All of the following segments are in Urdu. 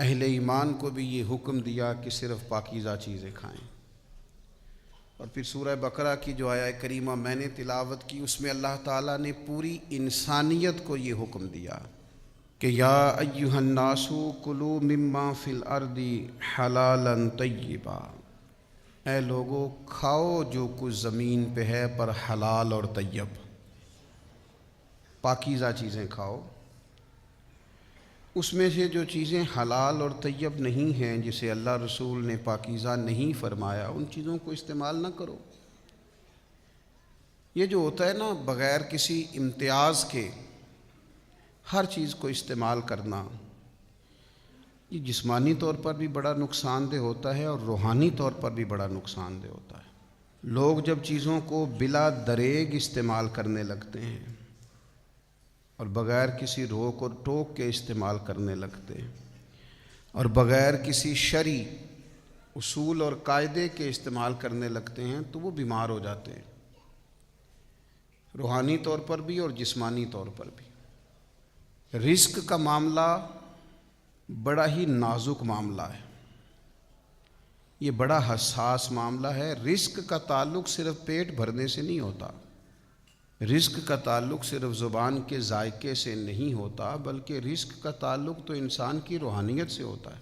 اہل ایمان کو بھی یہ حکم دیا کہ صرف پاکیزہ چیزیں کھائیں۔ اور پھر سورہ بقرہ کی جو آیہ کریمہ میں نے تلاوت کی، اس میں اللہ تعالیٰ نے پوری انسانیت کو یہ حکم دیا کہ یا ایھا الناس کلوا مما فی الارض حلالا طیبا، اے لوگو کھاؤ جو کچھ زمین پہ ہے پر حلال اور طیب، پاکیزہ چیزیں کھاؤ۔ اس میں سے جو چیزیں حلال اور طیب نہیں ہیں، جسے اللہ رسول نے پاکیزہ نہیں فرمایا، ان چیزوں کو استعمال نہ کرو۔ یہ جو ہوتا ہے نا بغیر کسی امتیاز کے ہر چیز کو استعمال کرنا، یہ جسمانی طور پر بھی بڑا نقصان دہ ہوتا ہے اور روحانی طور پر بھی بڑا نقصان دہ ہوتا ہے۔ لوگ جب چیزوں کو بلا دریغ استعمال کرنے لگتے ہیں اور بغیر کسی روک اور ٹوک کے استعمال کرنے لگتے ہیں اور بغیر کسی شرعی اصول اور قاعدے کے استعمال کرنے لگتے ہیں، تو وہ بیمار ہو جاتے ہیں، روحانی طور پر بھی اور جسمانی طور پر بھی۔ رزق کا معاملہ بڑا ہی نازک معاملہ ہے، یہ بڑا حساس معاملہ ہے۔ رزق کا تعلق صرف پیٹ بھرنے سے نہیں ہوتا، رزق کا تعلق صرف زبان کے ذائقے سے نہیں ہوتا، بلکہ رزق کا تعلق تو انسان کی روحانیت سے ہوتا ہے۔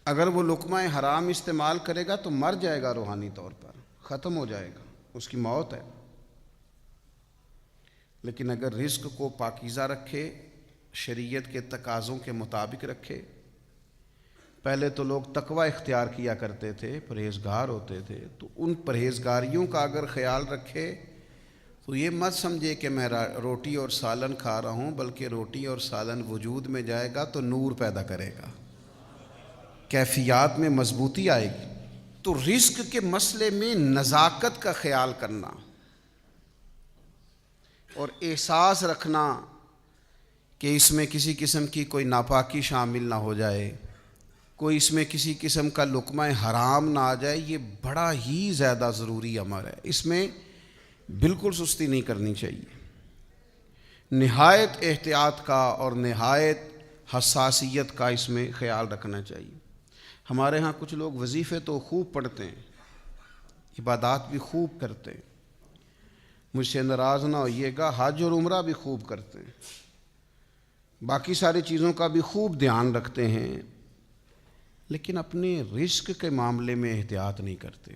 اگر وہ لقمہ حرام استعمال کرے گا تو مر جائے گا، روحانی طور پر ختم ہو جائے گا، اس کی موت ہے۔ لیکن اگر رزق کو پاکیزہ رکھے، شریعت کے تقاضوں کے مطابق رکھے، پہلے تو لوگ تقوی اختیار کیا کرتے تھے، پرہیزگار ہوتے تھے، تو ان پرہیزگاریوں کا اگر خیال رکھے تو یہ مت سمجھے کہ میں روٹی اور سالن کھا رہا ہوں، بلکہ روٹی اور سالن وجود میں جائے گا تو نور پیدا کرے گا، کیفیات میں مضبوطی آئے گی۔ تو رزق کے مسئلے میں نزاکت کا خیال کرنا اور احساس رکھنا کہ اس میں کسی قسم کی کوئی ناپاکی شامل نہ ہو جائے، کوئی اس میں کسی قسم کا لقمہ حرام نہ آ جائے، یہ بڑا ہی زیادہ ضروری امر ہے۔ اس میں بالکل سستی نہیں کرنی چاہیے، نہایت احتیاط کا اور نہایت حساسیت کا اس میں خیال رکھنا چاہیے۔ ہمارے ہاں کچھ لوگ وظیفے تو خوب پڑھتے ہیں، عبادات بھی خوب کرتے ہیں، مجھ سے ناراض نہ ہوئیے گا، حج اور عمرہ بھی خوب کرتے ہیں، باقی ساری چیزوں کا بھی خوب دھیان رکھتے ہیں، لیکن اپنے رزق کے معاملے میں احتیاط نہیں کرتے۔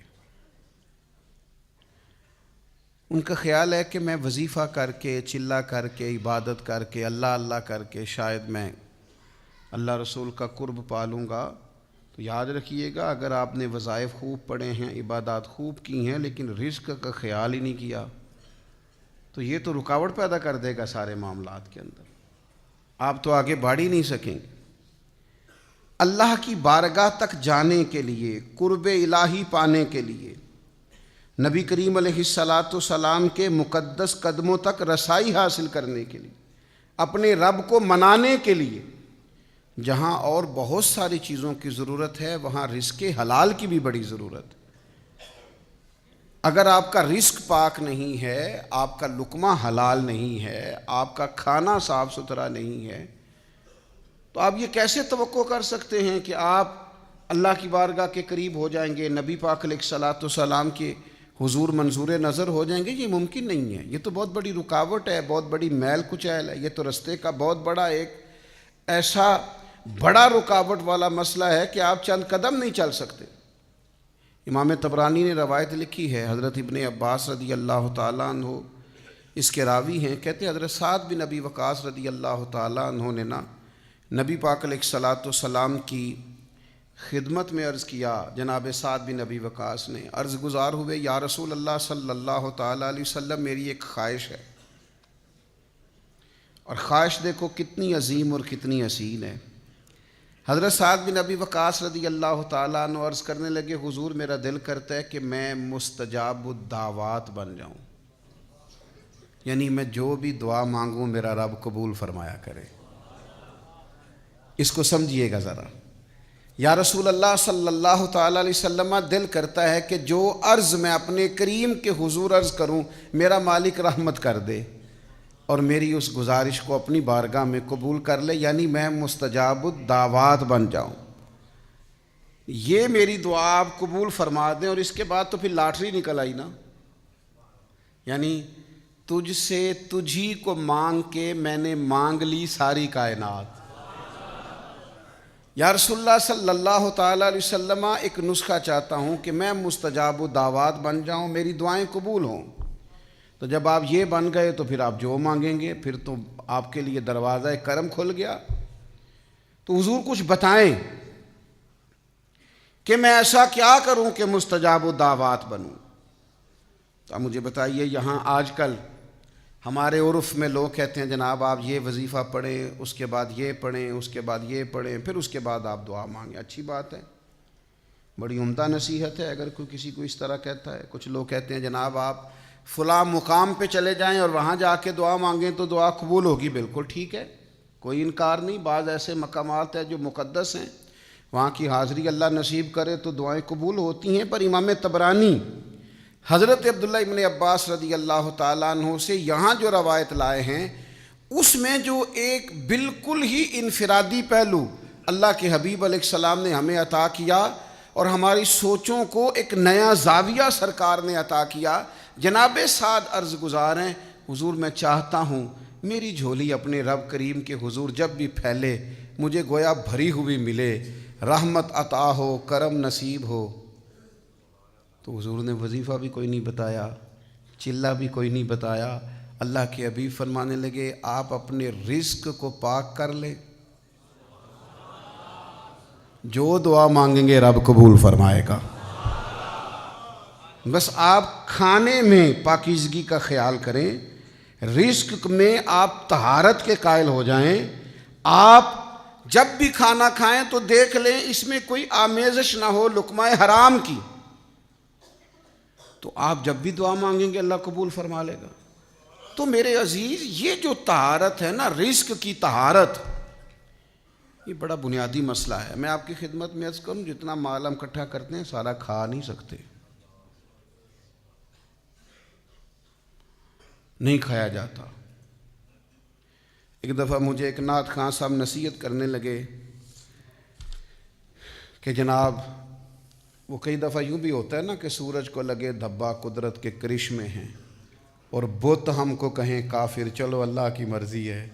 ان کا خیال ہے کہ میں وظیفہ کر کے، چلہ کر کے، عبادت کر کے، اللہ اللہ کر کے شاید میں اللہ رسول کا قرب پالوں گا۔ تو یاد رکھیے گا، اگر آپ نے وظائف خوب پڑھے ہیں، عبادات خوب کی ہیں، لیکن رزق کا خیال ہی نہیں کیا، تو یہ تو رکاوٹ پیدا کر دے گا سارے معاملات کے اندر، آپ تو آگے بڑھ ہی نہیں سکیں گے۔ اللہ کی بارگاہ تک جانے کے لیے، قرب الہی پانے کے لیے، نبی کریم علیہ السلام کے مقدس قدموں تک رسائی حاصل کرنے کے لیے، اپنے رب کو منانے کے لیے، جہاں اور بہت ساری چیزوں کی ضرورت ہے، وہاں رزق حلال کی بھی بڑی ضرورت ہے۔ اگر آپ کا رزق پاک نہیں ہے، آپ کا لقمہ حلال نہیں ہے، آپ کا کھانا صاف ستھرا نہیں ہے، تو آپ یہ کیسے توقع کر سکتے ہیں کہ آپ اللہ کی بارگاہ کے قریب ہو جائیں گے، نبی پاک علیہ السلام کے حضور منظور نظر ہو جائیں گے؟ یہ ممکن نہیں ہے، یہ تو بہت بڑی رکاوٹ ہے، بہت بڑی میل کچیل ہے، یہ تو رستے کا بہت بڑا ایک ایسا بڑا رکاوٹ والا مسئلہ ہے کہ آپ چند قدم نہیں چل سکتے۔ امام طبرانی نے روایت لکھی ہے، حضرت ابن عباس رضی اللہ تعالیٰ عنہ اس کے راوی ہیں، کہتے ہیں حضرت سعد بن ابی وقاص رضی اللہ تعالیٰ عنہ نے نبی پاک علیہ السلام کی خدمت میں عرض کیا، جناب سعد بن ابی وقاص نے عرض گزار ہوئے، یا رسول اللہ صلی اللہ تعالیٰ علیہ وسلم، میری ایک خواہش ہے، اور خواہش دیکھو کتنی عظیم اور کتنی حسین ہے۔ حضرت سعد بن ابی وقاص رضی اللہ تعالیٰ عنہ عرض کرنے لگے، حضور میرا دل کرتا ہے کہ میں مستجاب الدعوات بن جاؤں، یعنی میں جو بھی دعا مانگوں میرا رب قبول فرمایا کرے۔ اس کو سمجھیے گا ذرا، یا رسول اللہ صلی اللہ تعالیٰ علیہ وسلم، دل کرتا ہے کہ جو عرض میں اپنے کریم کے حضور عرض کروں میرا مالک رحمت کر دے، اور میری اس گزارش کو اپنی بارگاہ میں قبول کر لے، یعنی میں مستجاب الدعوات بن جاؤں۔ یہ میری دعا آپ قبول فرما دیں، اور اس کے بعد تو پھر لاٹری نکل آئی نا، یعنی تجھ سے تجھی کو مانگ کے میں نے مانگ لی ساری کائنات۔ یا رسول اللہ صلی اللہ تعالیٰ علیہ وسلم، ایک نسخہ چاہتا ہوں کہ میں مستجاب الدعوات بن جاؤں، میری دعائیں قبول ہوں۔ تو جب آپ یہ بن گئے تو پھر آپ جو مانگیں گے پھر تو آپ کے لیے دروازہ کرم کھل گیا۔ تو حضور کچھ بتائیں کہ میں ایسا کیا کروں کہ مستجاب الدعوات بنوں۔ تو آپ مجھے بتائیے، یہاں آج کل ہمارے عرف میں لوگ کہتے ہیں جناب آپ یہ وظیفہ پڑھیں، اس کے بعد یہ پڑھیں، اس کے بعد یہ پڑھیں، پھر اس کے بعد آپ دعا مانگیں۔ اچھی بات ہے، بڑی عمدہ نصیحت ہے اگر کوئی کسی کو اس طرح کہتا ہے۔ کچھ لوگ کہتے ہیں جناب آپ فلاں مقام پہ چلے جائیں اور وہاں جا کے دعا مانگیں تو دعا قبول ہوگی۔ بالکل ٹھیک ہے، کوئی انکار نہیں۔ بعض ایسے مقامات ہیں جو مقدس ہیں، وہاں کی حاضری اللہ نصیب کرے تو دعائیں قبول ہوتی ہیں۔ پر امام طبرانی حضرت عبداللہ ابن عباس رضی اللہ تعالیٰ عنہ سے یہاں جو روایت لائے ہیں، اس میں جو ایک بالکل ہی انفرادی پہلو اللہ کے حبیب علیہ السلام نے ہمیں عطا کیا، اور ہماری سوچوں کو ایک نیا زاویہ سرکار نے عطا کیا۔ جناب سعد عرض گزار ہیں، حضور میں چاہتا ہوں میری جھولی اپنے رب کریم کے حضور جب بھی پھیلے مجھے گویا بھری ہوئی ملے، رحمت عطا ہو، کرم نصیب ہو۔ تو حضور نے وظیفہ بھی کوئی نہیں بتایا، چلہ بھی کوئی نہیں بتایا۔ اللہ کے حبیب فرمانے لگے آپ اپنے رزق کو پاک کر لیں، جو دعا مانگیں گے رب قبول فرمائے گا۔ بس آپ کھانے میں پاکیزگی کا خیال کریں، رزق میں آپ طہارت کے قائل ہو جائیں۔ آپ جب بھی کھانا کھائیں تو دیکھ لیں اس میں کوئی آمیزش نہ ہو لقمہ حرام کی، تو آپ جب بھی دعا مانگیں گے اللہ قبول فرما لے گا۔ تو میرے عزیز، یہ جو طہارت ہے نا، رزق کی طہارت، یہ بڑا بنیادی مسئلہ ہے۔ میں آپ کی خدمت میں عرض کروں، جتنا مال ہم اکٹھا کرتے ہیں سارا کھا نہیں سکتے، نہیں کھایا جاتا۔ ایک دفعہ مجھے ایک نعت خواں صاحب نصیحت کرنے لگے کہ جناب وہ کئی دفعہ یوں بھی ہوتا ہے نا کہ سورج کو لگے دھبا قدرت کے کرشمے ہیں، اور بت ہم کو کہیں کافر، چلو اللہ کی مرضی ہے۔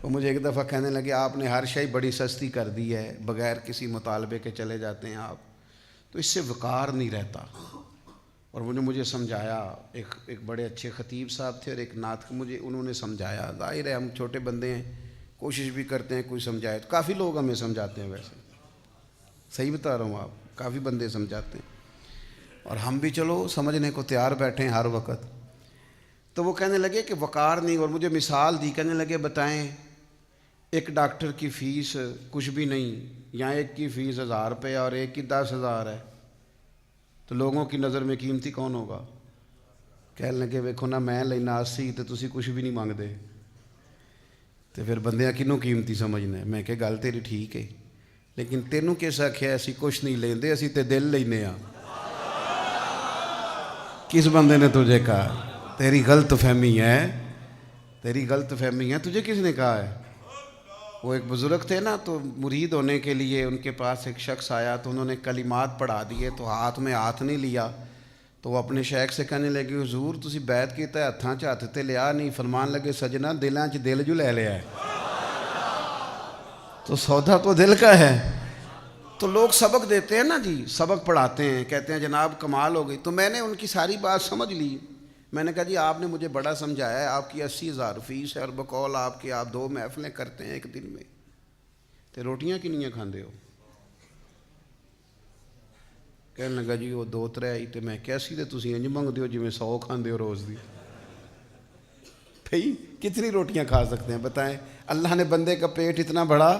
وہ مجھے ایک دفعہ کہنے لگے آپ نے ہر شے بڑی سستی کر دی ہے، بغیر کسی مطالبے کے چلے جاتے ہیں آپ، تو اس سے وقار نہیں رہتا۔ اور مجھے سمجھایا، ایک بڑے اچھے خطیب صاحب تھے اور ایک نعت مجھے انہوں نے سمجھایا۔ ظاہر ہے ہم چھوٹے بندے ہیں، کوشش بھی کرتے ہیں کوئی سمجھائے، تو کافی لوگ ہمیں سمجھاتے ہیں، ویسے صحیح بتا رہا ہوں، آپ کافی بندے سمجھاتے ہیں، اور ہم بھی چلو سمجھنے کو تیار بیٹھے ہیں ہر وقت۔ تو وہ کہنے لگے کہ وقار نہیں، اور مجھے مثال دی، کہنے لگے بتائیں ایک ڈاکٹر کی فیس کچھ بھی نہیں، یا ایک کی فیس 1000 روپے اور ایک کی 10,000 ہے، تو لوگوں کی نظر میں قیمتی کون ہوگا؟ کہنے لگے ویکھو نا میں لینا 80 تو تسی کچھ بھی نہیں مانگ دے، تو پھر بندیاں کنوں قیمتی سمجھنے؟ میں کہ گل تیری ٹھیک ہے، لیکن تینوں کس آکھیا اسی کچھ نہیں لیندے، اسی تے دل لینے ہاں۔ کس بندے نے تجھے کہا؟ تیری غلط فہمی ہے، تیری غلط فہمی ہے، تجھے کس نے کہا ہے؟ وہ ایک بزرگ تھے نا، تو مرید ہونے کے لیے ان کے پاس ایک شخص آیا، تو انہوں نے کلمات پڑھا دیے، تو ہاتھ میں ہاتھ نہیں لیا، تو وہ اپنے شیخ سے کہنے لگے حضور تسی بیعت کیتا ہے ہتھاں چ ہتھ تے لیا نہیں، فرمان لگے سجنا دلاں چ دل جو لے لیا ہے، تو سودا تو دل کا ہے۔ تو لوگ سبق دیتے ہیں نا جی، سبق پڑھاتے ہیں، کہتے ہیں جناب کمال ہو گئی، تو میں نے ان کی ساری بات سمجھ لی۔ میں نے کہا جی آپ نے مجھے بڑا سمجھایا ہے، آپ کی 80,000 فیس ہے، اور بقول آپ کی آپ 2 محفلیں کرتے ہیں ایک دن میں، تے روٹیاں کنیاں کھاندے ہو؟ کہنے لگا جی وہ 2-3 ہی، تے میں کیسی تے تسی انج منگدے ہو جی میں 100 کھاندے ہو روز دی۔ بھئی کتنی روٹیاں کھا سکتے ہیں بتائیں؟ اللہ نے بندے کا پیٹ اتنا بڑا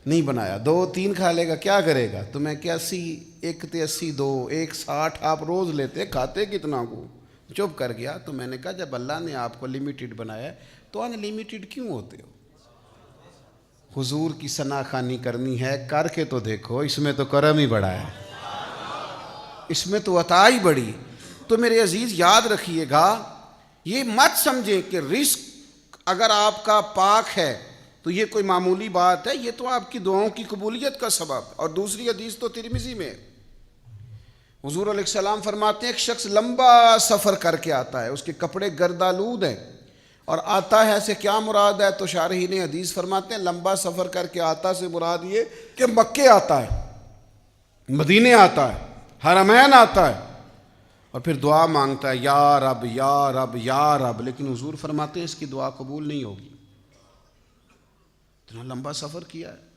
نہیں بنایا، 2-3 کھا لے گا کیا کرے گا؟ تو میں کہ 80 ایک تے 80 2 160 آپ روز لیتے، کھاتے کتنا کو؟ چپ کر گیا۔ تو میں نے کہا جب اللہ نے آپ کو لمیٹڈ بنایا ہے تو ان لمیٹڈ کیوں ہوتے ہو؟ حضور کی ثنا خوانی کرنی ہے، کر کے تو دیکھو، اس میں تو کرم ہی بڑا ہے، اس میں تو عطا ہی بڑی۔ تو میرے عزیز یاد رکھیے گا، یہ مت سمجھیں کہ رزق اگر آپ کا پاک ہے تو یہ کوئی معمولی بات ہے، یہ تو آپ کی دعاؤں کی قبولیت کا سبب۔ اور دوسری حدیث تو ترمذی میں، حضور علیہ السلام فرماتے ہیں ایک شخص لمبا سفر کر کے آتا ہے، اس کے کپڑے گردآلود ہیں، اور آتا ہے سے کیا مراد ہے؟ تو شارحین حدیث فرماتے ہیں لمبا سفر کر کے آتا سے مراد یہ کہ مکے آتا ہے، مدینے آتا ہے، حرمین آتا ہے، اور پھر دعا مانگتا ہے یا رب یا رب یا رب، لیکن حضور فرماتے ہیں اس کی دعا قبول نہیں ہوگی۔ اتنا لمبا سفر کیا ہے،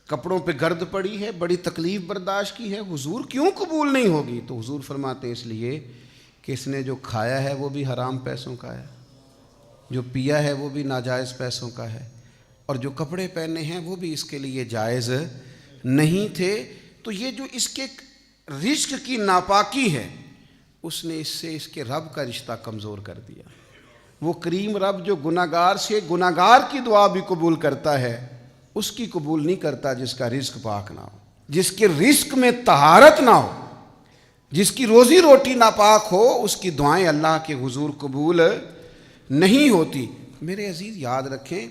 کپڑوں پہ گرد پڑی ہے، بڑی تکلیف برداشت کی ہے، حضور کیوں قبول نہیں ہوگی؟ تو حضور فرماتے ہیں اس لیے کہ اس نے جو کھایا ہے وہ بھی حرام پیسوں کا ہے، جو پیا ہے وہ بھی ناجائز پیسوں کا ہے، اور جو کپڑے پہنے ہیں وہ بھی اس کے لیے جائز نہیں تھے۔ تو یہ جو اس کے رزق کی ناپاکی ہے، اس نے اس سے اس کے رب کا رشتہ کمزور کر دیا۔ وہ کریم رب جو گناہگار سے گناہگار کی دعا بھی قبول کرتا ہے، اس کی قبول نہیں کرتا جس کا رزق پاک نہ ہو، جس کے رزق میں طہارت نہ ہو، جس کی روزی روٹی ناپاک ہو، اس کی دعائیں اللہ کے حضور قبول نہیں ہوتی۔ میرے عزیز یاد رکھیں،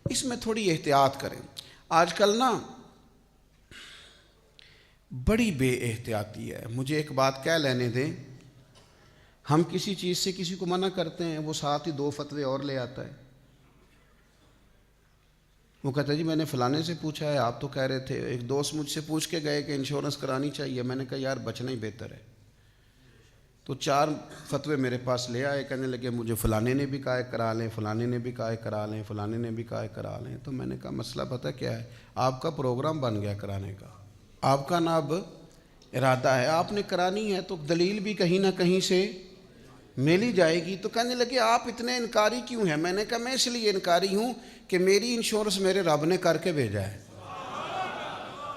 اس میں تھوڑی احتیاط کریں۔ آج کل نا بڑی بے احتیاطی ہے۔ مجھے ایک بات کہہ لینے دیں، ہم کسی چیز سے کسی کو منع کرتے ہیں، وہ ساتھ ہی 2 فتوے اور لے آتا ہے۔ وہ کہتا ہے جی میں نے فلانے سے پوچھا ہے، آپ تو کہہ رہے تھے۔ ایک دوست مجھ سے پوچھ کے گئے کہ انشورنس کرانی چاہیے، میں نے کہا یار بچنا ہی بہتر ہے۔ تو 4 فتوے میرے پاس لے آئے، کہنے لگے مجھے فلانے نے بھی کہا ہے کرا لیں، فلانے نے بھی کہا ہے کرا لیں، فلانے نے بھی کہا ہے کرا لیں۔ تو میں نے کہا مسئلہ پتہ کیا ہے، آپ کا پروگرام بن گیا کرانے کا، آپ کا نا اب ارادہ ہے، آپ نے کرانی ہے، تو دلیل بھی کہیں نہ کہیں سے مل ہی جائے گی۔ تو کہنے لگے آپ اتنے انکاری کیوں ہیں؟ میں نے کہا میں اس لیے انکاری ہوں کہ میری انشورنس میرے رب نے کر کے بھیجا ہے۔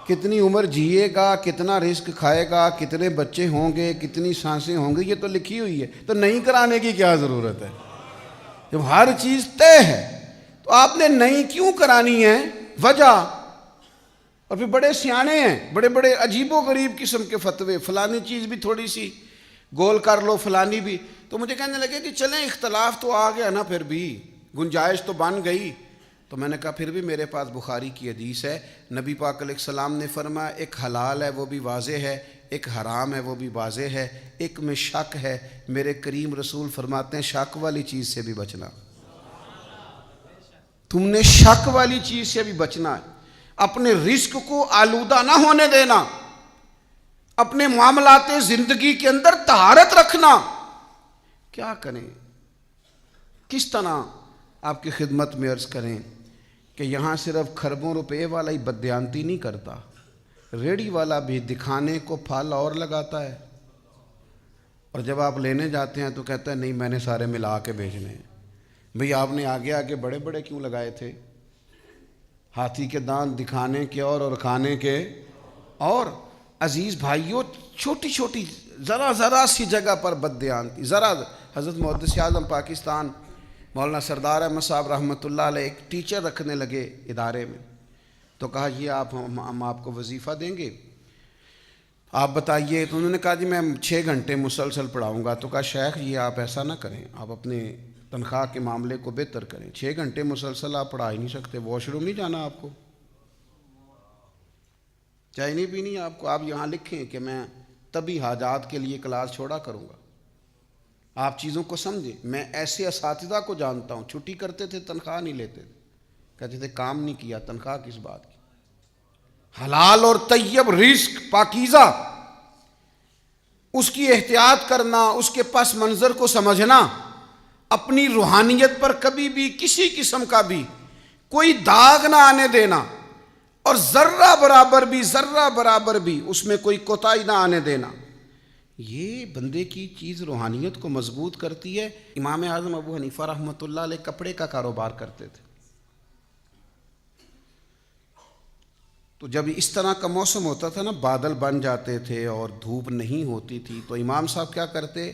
کتنی عمر جیے گا، کتنا رزق کھائے گا، کتنے بچے ہوں گے، کتنی سانسیں ہوں گی، یہ تو لکھی ہوئی ہے، تو نہیں کرانے کی کیا ضرورت ہے؟ جب ہر چیز طے ہے تو آپ نے نہیں کیوں کرانی ہے؟ وجہ۔ اور پھر بڑے سیانے ہیں، بڑے بڑے عجیب و غریب قسم کے فتوے، فلانی چیز بھی تھوڑی سی گول کر لو، فلانی بھی۔ تو مجھے کہنے لگے کہ چلیں اختلاف تو آ گیا نا، پھر بھی گنجائش تو بن گئی۔ تو میں نے کہا پھر بھی میرے پاس بخاری کی حدیث ہے، نبی پاک علیہ السلام نے فرمایا ایک حلال ہے وہ بھی واضح ہے، ایک حرام ہے وہ بھی واضح ہے، ایک میں شک ہے۔ میرے کریم رسول فرماتے ہیں شک والی چیز سے بھی بچنا، تم نے شک والی چیز سے بھی بچنا ہے۔ اپنے رزق کو آلودہ نہ ہونے دینا، اپنے معاملات زندگی کے اندر طہارت رکھنا۔ کیا کریں، کس طرح آپ کی خدمت میں عرض کریں کہ یہاں صرف کھربوں روپے والا ہی بددیانتی نہیں کرتا، ریڑھی والا بھی دکھانے کو پھل اور لگاتا ہے، اور جب آپ لینے جاتے ہیں تو کہتا ہے نہیں میں نے سارے ملا کے بیچنے ہیں۔ بھئی آپ نے آگے آگے بڑے بڑے کیوں لگائے تھے؟ ہاتھی کے دانت دکھانے کے اور کھانے کے اور۔ عزیز بھائیوں، چھوٹی چھوٹی ذرا سی جگہ پر بددیانتی، حضرت محدث اعظم پاکستان مولانا سردار احمد صاحب رحمۃ اللہ علیہ ایک ٹیچر رکھنے لگے ادارے میں، تو کہا یہ ہم آپ کو وظیفہ دیں گے، آپ بتائیے۔ تو انہوں نے کہا جی میں 6 گھنٹے مسلسل پڑھاؤں گا۔ تو کہا شیخ یہ آپ ایسا نہ کریں، آپ اپنے تنخواہ کے معاملے کو بہتر کریں، 6 گھنٹے مسلسل آپ پڑھا ہی نہیں سکتے، واش روم نہیں جانا آپ کو، چائے نہیں پینی آپ کو، آپ یہاں لکھیں کہ میں طبی حاجات کے لیے کلاس چھوڑا کروں گا۔ آپ چیزوں کو سمجھیں، میں ایسے اساتذہ کو جانتا ہوں چھٹی کرتے تھے تنخواہ نہیں لیتے تھے، کہتے تھے کام نہیں کیا، تنخواہ کس بات کی؟ حلال اور طیب رزق پاکیزہ، اس کی احتیاط کرنا، اس کے پس منظر کو سمجھنا، اپنی روحانیت پر کبھی بھی کسی قسم کا بھی کوئی داغ نہ آنے دینا، اور ذرہ برابر بھی اس میں کوئی کوتاہی نہ آنے دینا، یہ بندے کی چیز روحانیت کو مضبوط کرتی ہے۔ امام اعظم ابو حنیفہ رحمۃ اللہ علیہ کپڑے کا کاروبار کرتے تھے، تو جب اس طرح کا موسم ہوتا تھا نا، بادل بن جاتے تھے اور دھوپ نہیں ہوتی تھی، تو امام صاحب کیا کرتے،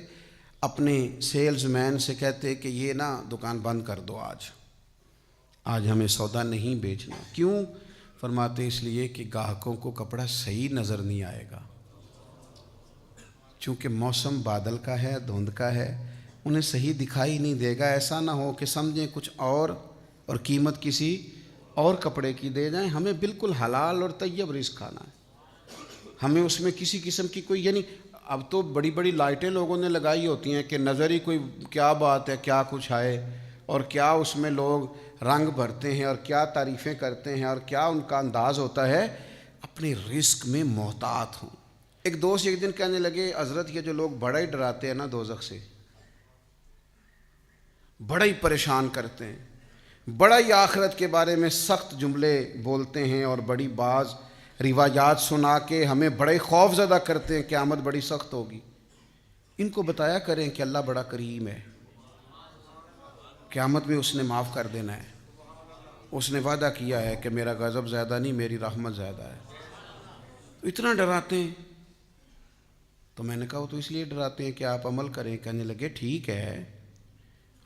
اپنے سیلز مین سے کہتے کہ یہ نا دکان بند کر دو، آج ہمیں سودا نہیں بیچنا۔ کیوں؟ فرماتے اس لیے کہ گاہکوں کو کپڑا صحیح نظر نہیں آئے گا، چونکہ موسم بادل کا ہے، دھند کا ہے، انہیں صحیح دکھائی نہیں دے گا. ایسا نہ ہو کہ سمجھیں کچھ اور قیمت کسی اور کپڑے کی دے جائیں. ہمیں بالکل حلال اور طیب رزق کھانا ہے. ہمیں اس میں کسی قسم کی کوئی یعنی اب تو بڑی بڑی لائٹیں لوگوں نے لگائی ہوتی ہیں کہ نظر ہی کوئی کیا بات ہے, کیا کچھ آئے, اور کیا اس میں لوگ رنگ بھرتے ہیں اور کیا تعریفیں کرتے ہیں اور کیا ان کا انداز ہوتا ہے. اپنے رزق میں محتاط ہوں. ایک دوست ایک دن کہنے لگے, حضرت یہ جو لوگ بڑا ہی ڈراتے ہیں نا دوزخ سے, بڑا ہی پریشان کرتے ہیں, بڑا ہی آخرت کے بارے میں سخت جملے بولتے ہیں اور بڑی بعض روایات سنا کے ہمیں بڑے خوف زدہ کرتے ہیں, قیامت بڑی سخت ہوگی. ان کو بتایا کریں کہ اللہ بڑا کریم ہے, قیامت میں اس نے معاف کر دینا ہے. اس نے وعدہ کیا ہے کہ میرا غضب زیادہ نہیں, میری رحمت زیادہ ہے. اتنا ڈراتے ہیں. تو میں نے کہا وہ تو اس لیے ڈراتے ہیں کہ آپ عمل کریں. کہنے لگے ٹھیک ہے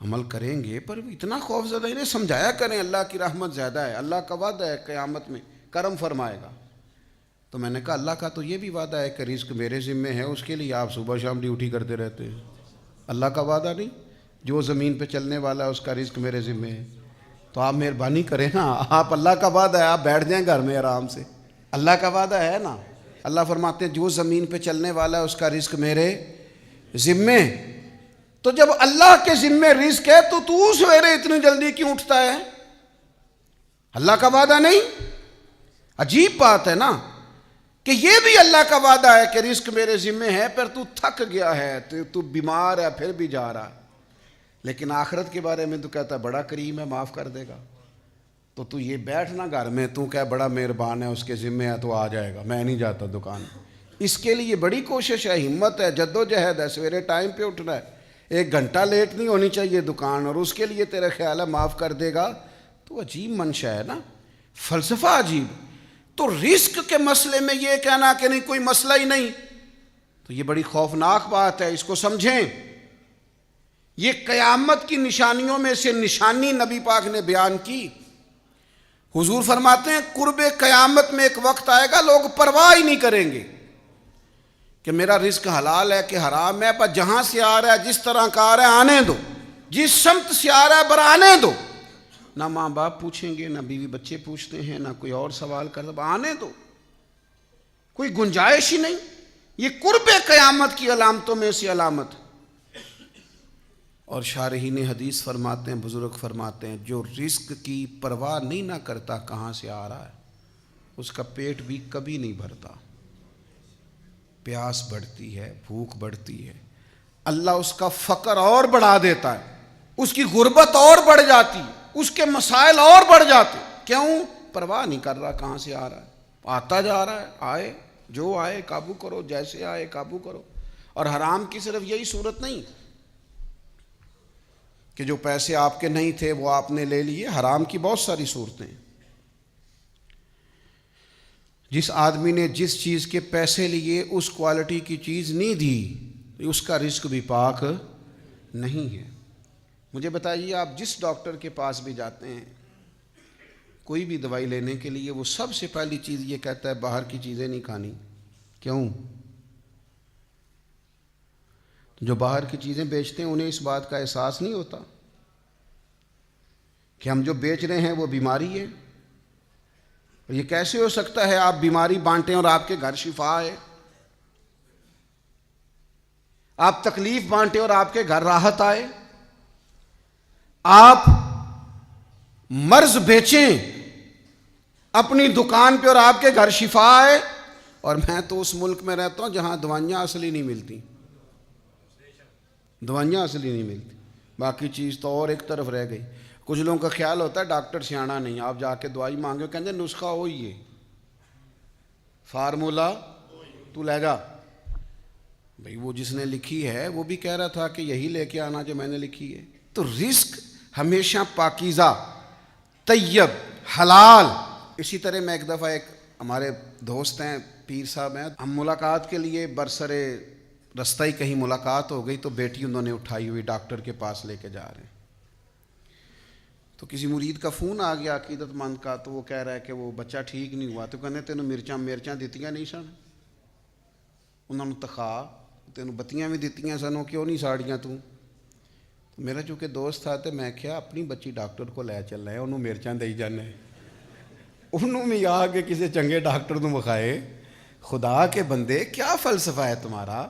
عمل کریں گے, پر اتنا خوف زدہ انہیں سمجھایا کریں اللہ کی رحمت زیادہ ہے, اللہ کا وعدہ ہے قیامت میں کرم فرمائے گا. تو میں نے کہا اللہ کا تو یہ بھی وعدہ ہے کہ رزق میرے ذمہ ہے, اس کے لیے آپ صبح شام ڈیوٹی کرتے رہتے ہیں. اللہ کا وعدہ نہیں, جو زمین پہ چلنے والا ہے اس کا رزق میرے ذمہ ہے. تو آپ مہربانی کریں نا, آپ اللہ کا وعدہ ہے, آپ بیٹھ جائیں گھر میں آرام سے. اللہ کا وعدہ ہے نا. اللہ فرماتے ہیں جو زمین پہ چلنے والا ہے اس کا رزق میرے ذمہ. تو جب اللہ کے ذمہ رزق ہے تو سویرے اتنی جلدی کیوں اٹھتا ہے؟ اللہ کا وعدہ نہیں؟ عجیب بات ہے نا کہ یہ بھی اللہ کا وعدہ ہے کہ رزق میرے ذمہ ہے, پر تو تھک گیا ہے, تو بیمار ہے, پھر بھی جا رہا ہے. لیکن آخرت کے بارے میں تو کہتا ہے بڑا کریم ہے, معاف کر دے گا. تو یہ بیٹھنا گھر میں, تو کہ بڑا مہربان ہے, اس کے ذمہ ہے تو آ جائے گا, میں نہیں جاتا دکان. اس کے لیے بڑی کوشش ہے, ہمت ہے, جد و جہد ہے, سویرے ٹائم پہ اٹھنا ہے, 1 گھنٹہ لیٹ نہیں ہونی چاہیے دکان, اور اس کے لیے تیرا خیال ہے معاف کر دے گا. تو عجیب منشا ہے نا, فلسفہ عجیب. تو رزق کے مسئلے میں یہ کہنا کہ نہیں کوئی مسئلہ ہی نہیں, تو یہ بڑی خوفناک بات ہے. اس کو سمجھیں. یہ قیامت کی نشانیوں میں سے نشانی نبی پاک نے بیان کی. حضور فرماتے ہیں قرب قیامت میں ایک وقت آئے گا لوگ پرواہ ہی نہیں کریں گے کہ میرا رزق حلال ہے کہ حرام ہے, پر جہاں سے آ رہا ہے, جس طرح کا آ رہا ہے آنے دو, جس سمت سے آ رہا ہے برانے دو. نہ ماں باپ پوچھیں گے, نہ بیوی بچے پوچھتے ہیں, نہ کوئی اور سوال کرتا, آنے دو, کوئی گنجائش ہی نہیں. یہ قرب قیامت کی علامتوں میں سے علامت. اور شارحین حدیث فرماتے ہیں, بزرگ فرماتے ہیں, جو رزق کی پرواہ نہیں نہ کرتا کہاں سے آ رہا ہے, اس کا پیٹ بھی کبھی نہیں بھرتا. پیاس بڑھتی ہے, بھوک بڑھتی ہے, اللہ اس کا فقر اور بڑھا دیتا ہے, اس کی غربت اور بڑھ جاتی ہے, اس کے مسائل اور بڑھ جاتے. کیوں؟ پرواہ نہیں کر رہا کہاں سے آ رہا ہے, آتا جا رہا ہے, آئے جو آئے قابو کرو, جیسے آئے قابو کرو. اور حرام کی صرف یہی صورت نہیں کہ جو پیسے آپ کے نہیں تھے وہ آپ نے لے لیے, حرام کی بہت ساری صورتیں. جس آدمی نے جس چیز کے پیسے لیے اس کوالٹی کی چیز نہیں دی, اس کا رزق بھی پاک نہیں ہے. مجھے بتائیے, آپ جس ڈاکٹر کے پاس بھی جاتے ہیں کوئی بھی دوائی لینے کے لیے, وہ سب سے پہلی چیز یہ کہتا ہے باہر کی چیزیں نہیں کھانی. کیوں؟ جو باہر کی چیزیں بیچتے ہیں انہیں اس بات کا احساس نہیں ہوتا کہ ہم جو بیچ رہے ہیں وہ بیماری ہے. یہ کیسے ہو سکتا ہے آپ بیماری بانٹیں اور آپ کے گھر شفا ہے, آپ تکلیف بانٹیں اور آپ کے گھر راحت آئے, آپ مرض بیچیں اپنی دکان پہ اور آپ کے گھر شفا آئے. اور میں تو اس ملک میں رہتا ہوں جہاں دوائیاں اصلی نہیں ملتی, دوائیاں اصلی نہیں ملتی, باقی چیز تو اور ایک طرف رہ گئی. کچھ لوگوں کا خیال ہوتا ہے ڈاکٹر سیاںا نہیں, آپ جا کے دوائی مانگے, کہتے ہیں نسخہ وہی ہے, فارمولا تو لے جا. بھئی وہ جس نے لکھی ہے وہ بھی کہہ رہا تھا کہ یہی لے کے آنا جو میں نے لکھی ہے. تو رزق ہمیشہ پاکیزہ, طیب, حلال. اسی طرح میں ایک دفعہ, ایک ہمارے دوست ہیں پیر صاحب ہیں, ہم ملاقات کے لیے برسرے رستہ ہی کہیں ملاقات ہو گئی, تو بیٹی انہوں نے اٹھائی ہوئی ڈاکٹر کے پاس لے کے جا رہے ہیں. تو کسی مرید کا فون آ گیا عقیدت مند کا, تو وہ کہہ رہا ہے کہ وہ بچہ ٹھیک نہیں ہوا. تو کہنے تینوں مرچاں دیتیاں نہیں سن, انہوں نے تخا تینوں بتیاں بھی دیتیاں سن, کیوں نہیں ساڑیاں تو. میرا چونکہ دوست تھا تو میں کیا اپنی بچی ڈاکٹر کو لے چلنا ہے، انہوں مرچاں دئی جانے، انہوں میں آ کے کسی چنگے ڈاکٹر کو بخائے۔ خدا کے بندے کیا فلسفہ ہے تمہارا؟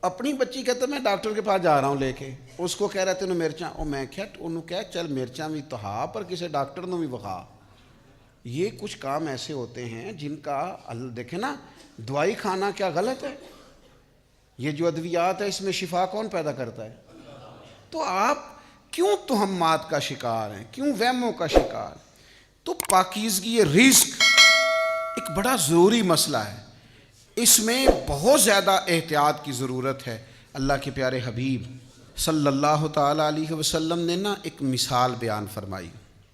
اپنی بچی کہتا میں ڈاکٹر کے پاس جا رہا ہوں لے کے، اس کو کہہ رہے تھے انہوں مرچاں، اور میں کیا انہوں کہہ چل مرچاں بھی تو ہا پر کسی ڈاکٹر نے بھی بخا۔ یہ کچھ کام ایسے ہوتے ہیں جن کا دیکھیں نا، دوائی کھانا کیا غلط ہے؟ یہ جو ادویات ہے اس میں شفا کون پیدا کرتا ہے؟ تو آپ کیوں تہمات کا شکار ہیں، کیوں وہموں کا شکار؟ تو پاکیزگی رزق ایک بڑا ضروری مسئلہ ہے، اس میں بہت زیادہ احتیاط کی ضرورت ہے۔ اللہ کے پیارے حبیب صلی اللہ تعالیٰ علیہ وسلم نے نا ایک مثال بیان فرمائی،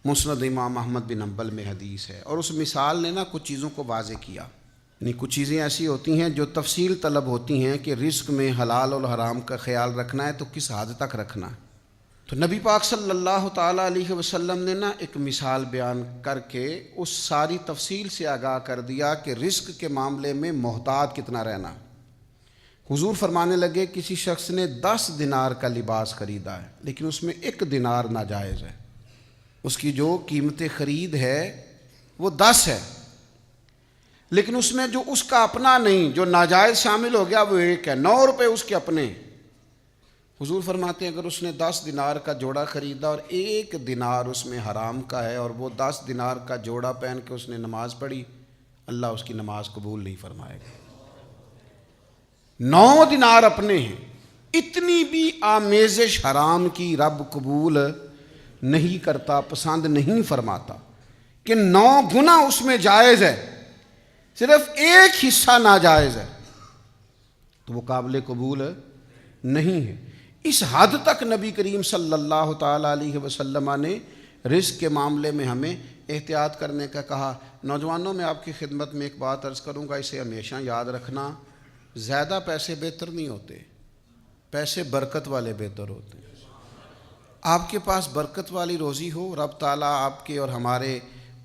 مسند امام احمد بن حنبل میں حدیث ہے، اور اس مثال نے نا کچھ چیزوں کو واضح کیا۔ یعنی کچھ چیزیں ایسی ہوتی ہیں جو تفصیل طلب ہوتی ہیں کہ رزق میں حلال اور حرام کا خیال رکھنا ہے تو کس حد تک رکھنا ہے۔ تو نبی پاک صلی اللہ تعالیٰ علیہ وسلم نے نا ایک مثال بیان کر کے اس ساری تفصیل سے آگاہ کر دیا کہ رزق کے معاملے میں محتاط کتنا رہنا۔ حضور فرمانے لگے کسی شخص نے 10 دینار کا لباس خریدا ہے، لیکن اس میں 1 دینار ناجائز ہے، اس کی جو قیمت خرید ہے وہ 10 ہے، لیکن اس میں جو اس کا اپنا نہیں، جو ناجائز شامل ہو گیا وہ 1 ہے، 9 روپے اس کے اپنے۔ حضور فرماتے ہیں اگر اس نے 10 دینار کا جوڑا خریدا اور 1 دینار اس میں حرام کا ہے، اور وہ 10 دینار کا جوڑا پہن کے اس نے نماز پڑھی، اللہ اس کی نماز قبول نہیں فرمائے گا۔ 9 دینار اپنے ہیں، اتنی بھی آمیزش حرام کی رب قبول نہیں کرتا، پسند نہیں فرماتا کہ 9 گنا اس میں جائز ہے، صرف 1 حصہ ناجائز ہے، تو وہ قابل قبول نہیں ہے۔ اس حد تک نبی کریم صلی اللہ تعالیٰ علیہ وسلم نے رزق کے معاملے میں ہمیں احتیاط کرنے کا کہا۔ نوجوانوں میں آپ کی خدمت میں ایک بات عرض کروں گا، اسے ہمیشہ یاد رکھنا، زیادہ پیسے بہتر نہیں ہوتے، پیسے برکت والے بہتر ہوتے ہیں۔ آپ کے پاس برکت والی روزی ہو، رب تعالیٰ آپ کے اور ہمارے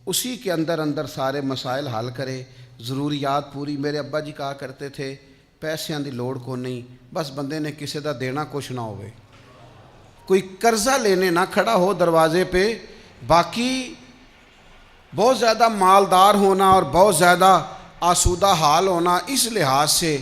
اسی کے اندر سارے مسائل حل کرے، ضروریات پوری۔ میرے ابا جی کہا کرتے تھے پیسیاں دی لوڑ کو نہیں، بس بندے نے کسی دا دینا کچھ نہ ہوئے، کوئی قرضہ لینے نہ کھڑا ہو دروازے پہ۔ باقی بہت زیادہ مالدار ہونا اور بہت زیادہ آسودہ حال ہونا، اس لحاظ سے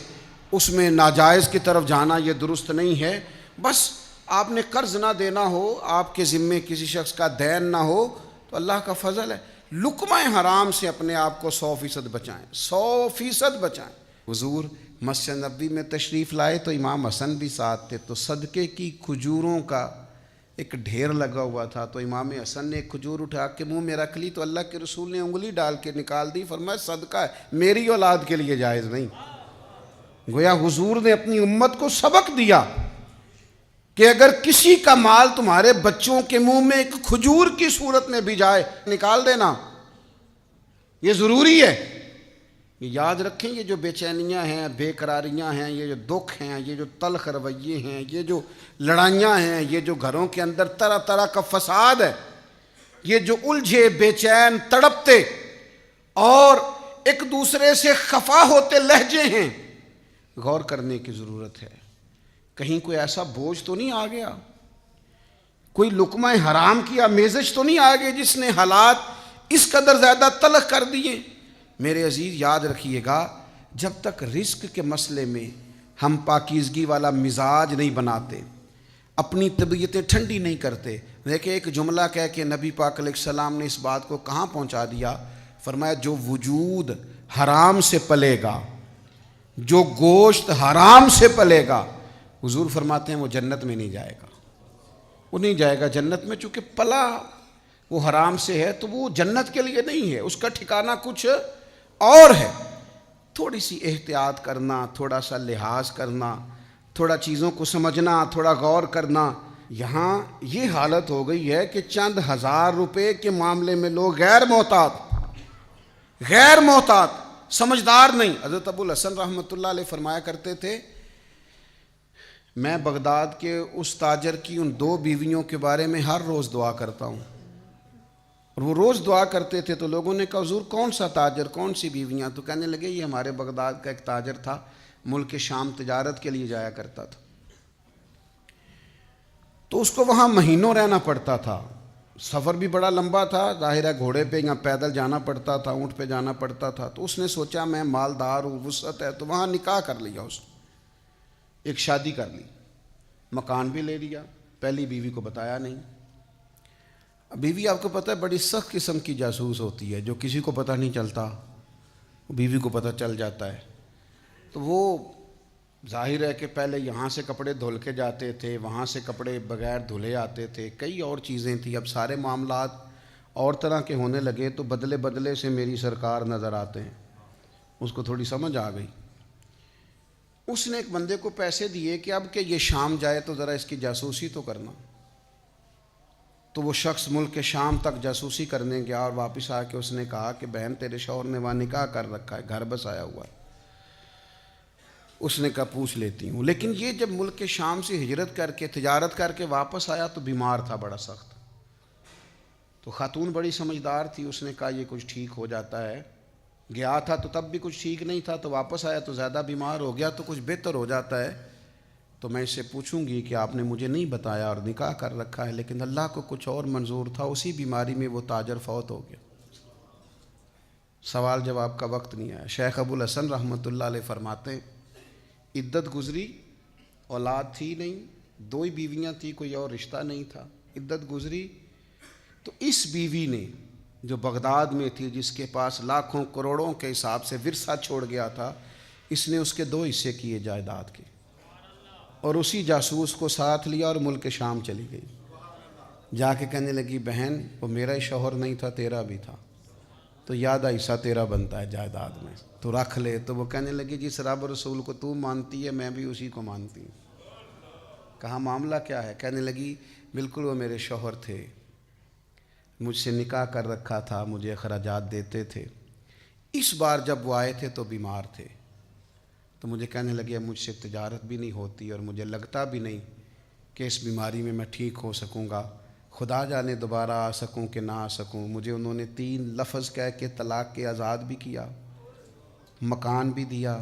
اس میں ناجائز کی طرف جانا یہ درست نہیں ہے۔ بس آپ نے قرض نہ دینا ہو، آپ کے ذمے کسی شخص کا دین نہ ہو، تو اللہ کا فضل ہے، لقمہ حرام سے اپنے آپ کو 100% بچائیں، 100% بچائیں۔ حضور مسجد نبوی میں تشریف لائے تو امام حسن بھی ساتھ تھے، تو صدقے کی کھجوروں کا ایک ڈھیر لگا ہوا تھا، تو امام حسن نے ایک کھجور اٹھا کے منہ میں رکھ لی، تو اللہ کے رسول نے انگلی ڈال کے نکال دی، فرمایا صدقہ ہے، میری اولاد کے لیے جائز نہیں۔ گویا حضور نے اپنی امت کو سبق دیا کہ اگر کسی کا مال تمہارے بچوں کے منہ میں ایک کھجور کی صورت میں بھی جائے، نکال دینا، یہ ضروری ہے۔ یہ یاد رکھیں، یہ جو بے چینیاں ہیں، بے قراریاں ہیں، یہ جو دکھ ہیں، یہ جو تلخ رویے ہیں، یہ جو لڑائیاں ہیں، یہ جو گھروں کے اندر طرح طرح کا فساد ہے، یہ جو الجھے بے چین تڑپتے اور ایک دوسرے سے خفا ہوتے لہجے ہیں، غور کرنے کی ضرورت ہے۔ کہیں کوئی ایسا بوجھ تو نہیں آ گیا، کوئی لقمہ حرام کی آمیزش تو نہیں آ گئی جس نے حالات اس قدر زیادہ تلخ کر دیے؟ میرے عزیز یاد رکھیے گا، جب تک رزق کے مسئلے میں ہم پاکیزگی والا مزاج نہیں بناتے، اپنی طبیعتیں ٹھنڈی نہیں کرتے۔ دیکھیں ایک جملہ کہہ کے نبی پاک علیہ السلام نے اس بات کو کہاں پہنچا دیا، فرمایا جو وجود حرام سے پلے گا، جو گوشت حرام سے پلے گا، حضور فرماتے ہیں وہ جنت میں نہیں جائے گا، وہ نہیں جائے گا جنت میں، چونکہ پلا وہ حرام سے ہے تو وہ جنت کے لیے نہیں ہے، اس کا ٹھکانہ کچھ اور ہے۔ تھوڑی سی احتیاط کرنا، تھوڑا سا لحاظ کرنا، تھوڑا چیزوں کو سمجھنا، تھوڑا غور کرنا۔ یہاں یہ حالت ہو گئی ہے کہ چند ہزار روپے کے معاملے میں لوگ غیر محتاط سمجھدار نہیں۔ حضرت ابو الحسن رحمۃ اللہ علیہ فرمایا کرتے تھے، میں بغداد کے اس تاجر کی ان 2 بیویوں کے بارے میں ہر روز دعا کرتا ہوں، اور وہ روز دعا کرتے تھے، تو لوگوں نے کہا حضور کون سا تاجر، کون سی بیویاں؟ تو کہنے لگے یہ ہمارے بغداد کا ایک تاجر تھا، ملک شام تجارت کے لیے جایا کرتا تھا، تو اس کو وہاں مہینوں رہنا پڑتا تھا، سفر بھی بڑا لمبا تھا، ظاہر ہے گھوڑے پہ یا پیدل جانا پڑتا تھا، اونٹ پہ جانا پڑتا تھا۔ تو اس نے سوچا میں مالدار ہوں، وسعت ہے، تو وہاں نکاح کر لیا اس نے، ایک شادی کر لی، مکان بھی لے لیا، پہلی بیوی کو بتایا نہیں۔ بیوی آپ کو پتہ ہے بڑی سخت قسم کی جاسوس ہوتی ہے، جو کسی کو پتہ نہیں چلتا بیوی کو پتہ چل جاتا ہے۔ تو وہ ظاہر ہے کہ پہلے یہاں سے کپڑے دھل کے جاتے تھے، وہاں سے کپڑے بغیر دھلے آتے تھے، کئی اور چیزیں تھیں۔ اب سارے معاملات اور طرح کے ہونے لگے تو بدلے بدلے سے میری سرکار نظر آتے ہیں، اس کو تھوڑی سمجھ آ گئی۔ اس نے ایک بندے کو پیسے دیے کہ اب کہ یہ شام جائے تو ذرا اس کی جاسوسی تو کرنا۔ تو وہ شخص ملک کے شام تک جاسوسی کرنے گیا اور واپس آ کے اس نے کہا کہ بہن تیرے شوہر نے وہاں نکاح کر رکھا ہے، گھر بس آیا ہوا ہے۔ اس نے کہا پوچھ لیتی ہوں۔ لیکن یہ جب ملک کے شام سے ہجرت کر کے تجارت کر کے واپس آیا تو بیمار تھا بڑا سخت۔ تو خاتون بڑی سمجھدار تھی، اس نے کہا یہ کچھ ٹھیک ہو جاتا ہے، گیا تھا تو تب بھی کچھ ٹھیک نہیں تھا، تو واپس آیا تو زیادہ بیمار ہو گیا تو کچھ بہتر ہو جاتا ہے، تو میں اس سے پوچھوں گی کہ آپ نے مجھے نہیں بتایا اور نکاح کر رکھا ہے، لیکن اللہ کو کچھ اور منظور تھا، اسی بیماری میں وہ تاجر فوت ہو گیا۔ سوال جواب کا وقت نہیں آیا۔ شیخ ابو الحسن رحمۃ اللہ علیہ فرماتے ہیں عدت گزری، اولاد تھی نہیں، 2 ہی بیویاں تھیں، کوئی اور رشتہ نہیں تھا، عدت گزری تو اس بیوی نے جو بغداد میں تھی، جس کے پاس لاکھوں کروڑوں کے حساب سے ورثہ چھوڑ گیا تھا، اس نے اس کے 2 حصے کیے جائیداد کے، اور اسی جاسوس کو ساتھ لیا اور ملک شام چلی گئی۔ جا کے کہنے لگی بہن وہ میرا ہی شوہر نہیں تھا، تیرا بھی تھا، تو یاد حصہ تیرا بنتا ہے جائیداد میں، تو رکھ لے۔ تو وہ کہنے لگی جس رب رسول کو تو مانتی ہے میں بھی اسی کو مانتی ہوں۔ کہا معاملہ کیا ہے؟ کہنے لگی بالکل وہ میرے شوہر تھے، مجھ سے نکاح کر رکھا تھا، مجھے اخراجات دیتے تھے، اس بار جب وہ آئے تھے تو بیمار تھے، تو مجھے کہنے لگے مجھ سے تجارت بھی نہیں ہوتی اور مجھے لگتا بھی نہیں کہ اس بیماری میں ٹھیک ہو سکوں گا، خدا جانے دوبارہ آ سکوں کہ نہ آ سکوں۔ مجھے انہوں نے 3 لفظ کہہ کے طلاق کے آزاد بھی کیا، مکان بھی دیا،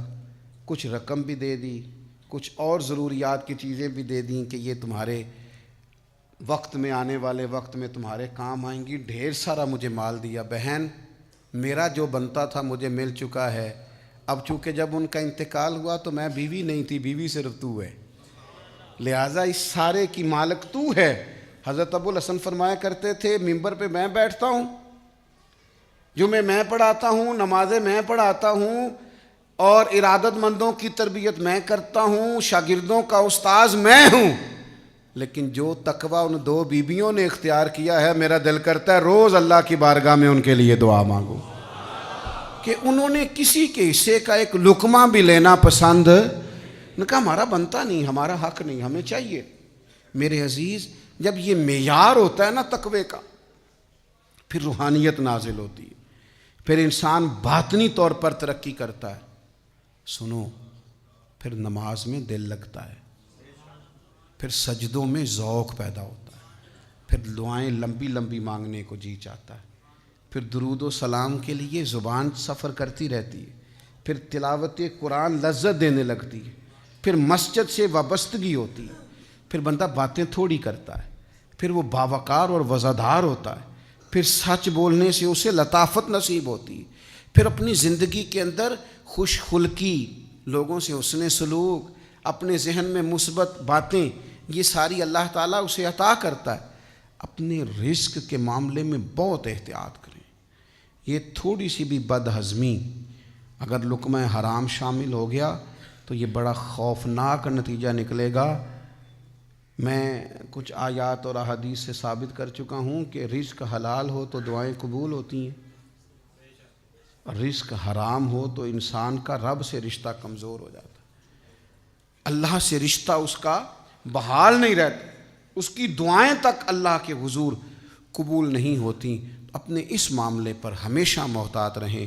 کچھ رقم بھی دے دی، کچھ اور ضروریات کی چیزیں بھی دے دیں کہ یہ تمہارے وقت میں، آنے والے وقت میں تمہارے کام آئیں گی، ڈھیر سارا مجھے مال دیا۔ بہن میرا جو بنتا تھا مجھے مل چکا ہے، اب چونکہ جب ان کا انتقال ہوا تو میں بیوی نہیں تھی، بیوی صرف تو ہے، لہٰذا اس سارے کی مالک تو ہے۔ حضرت ابو الحسن فرمایا کرتے تھے ممبر پہ میں بیٹھتا ہوں، جمعے میں پڑھاتا ہوں، نمازیں میں پڑھاتا ہوں، اور ارادت مندوں کی تربیت میں کرتا ہوں، شاگردوں کا استاذ میں ہوں، لیکن جو تقویٰ ان 2 بیویوں نے اختیار کیا ہے، میرا دل کرتا ہے روز اللہ کی بارگاہ میں ان کے لیے دعا مانگوں کہ انہوں نے کسی کے حصے کا ایک لقمہ بھی لینا پسند نے کہا ہمارا بنتا نہیں، ہمارا حق نہیں، ہمیں چاہیے۔ میرے عزیز جب یہ معیار ہوتا ہے نا تقوی کا، پھر روحانیت نازل ہوتی ہے، پھر انسان باطنی طور پر ترقی کرتا ہے۔ سنو، پھر نماز میں دل لگتا ہے، پھر سجدوں میں ذوق پیدا ہوتا ہے، پھر دعائیں لمبی لمبی مانگنے کو جی چاہتا ہے، پھر درود و سلام کے لیے زبان سفر کرتی رہتی ہے، پھر تلاوت قرآن لذت دینے لگتی ہے، پھر مسجد سے وابستگی ہوتی ہے، پھر بندہ باتیں تھوڑی کرتا ہے، پھر وہ باوقار اور وزادار ہوتا ہے، پھر سچ بولنے سے اسے لطافت نصیب ہوتی ہے، پھر اپنی زندگی کے اندر خوش خلقی، لوگوں سے حسن سلوک، اپنے ذہن میں مثبت باتیں، یہ ساری اللہ تعالیٰ اسے عطا کرتا ہے۔ اپنے رزق کے معاملے میں بہت احتیاط کریں، یہ تھوڑی سی بھی بد ہضمی اگر لقمہ حرام شامل ہو گیا تو یہ بڑا خوفناک نتیجہ نکلے گا۔ میں کچھ آیات اور احادیث سے ثابت کر چکا ہوں کہ رزق حلال ہو تو دعائیں قبول ہوتی ہیں، رزق حرام ہو تو انسان کا رب سے رشتہ کمزور ہو جاتا ہے، اللہ سے رشتہ اس کا بحال نہیں رہتا، اس کی دعائیں تک اللہ کے حضور قبول نہیں ہوتی۔ اپنے اس معاملے پر ہمیشہ محتاط رہیں۔